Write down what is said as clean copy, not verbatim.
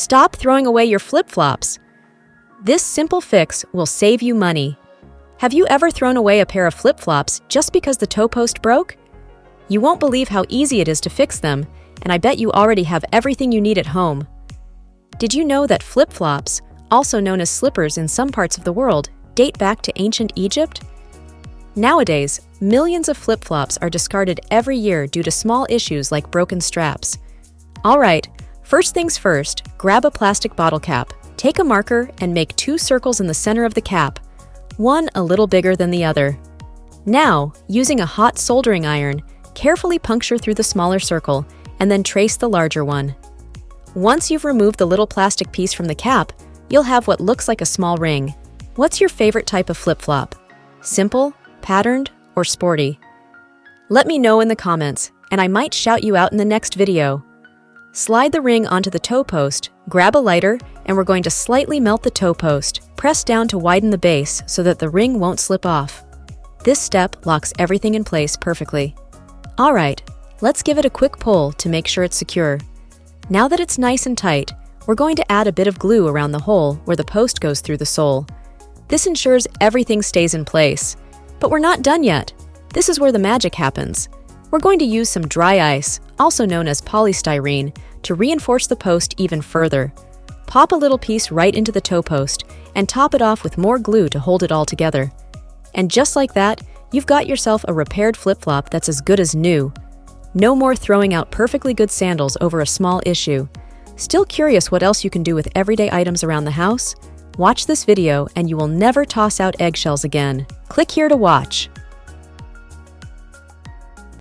Stop throwing away your flip-flops. This simple fix will save you money. Have you ever thrown away a pair of flip-flops just because the toe post broke? You won't believe how easy it is to fix them, and I bet you already have everything you need at home. Did you know that flip-flops, also known as slippers in some parts of the world, date back to ancient Egypt? Nowadays, millions of flip-flops are discarded every year due to small issues like broken straps. All right, first things first, grab a plastic bottle cap, take a marker, and make 2 circles in the center of the cap, one a little bigger than the other. Now, using a hot soldering iron, carefully puncture through the smaller circle and then trace the larger one. Once you've removed the little plastic piece from the cap, you'll have what looks like a small ring. What's your favorite type of flip-flop? Simple, patterned, or sporty? Let me know in the comments, and I might shout you out in the next video. Slide the ring onto the toe post, grab a lighter, and we're going to slightly melt the toe post. Press down to widen the base so that the ring won't slip off. This step locks everything in place perfectly. All right, let's give it a quick pull to make sure it's secure. Now that it's nice and tight, we're going to add a bit of glue around the hole where the post goes through the sole. This ensures everything stays in place. But we're not done yet. This is where the magic happens. We're going to use some dry ice, also known as polystyrene, to reinforce the post even further. Pop a little piece right into the toe post and top it off with more glue to hold it all together. And just like that, you've got yourself a repaired flip-flop that's as good as new. No more throwing out perfectly good sandals over a small issue. Still curious what else you can do with everyday items around the house? Watch this video and you will never toss out eggshells again. Click here to watch.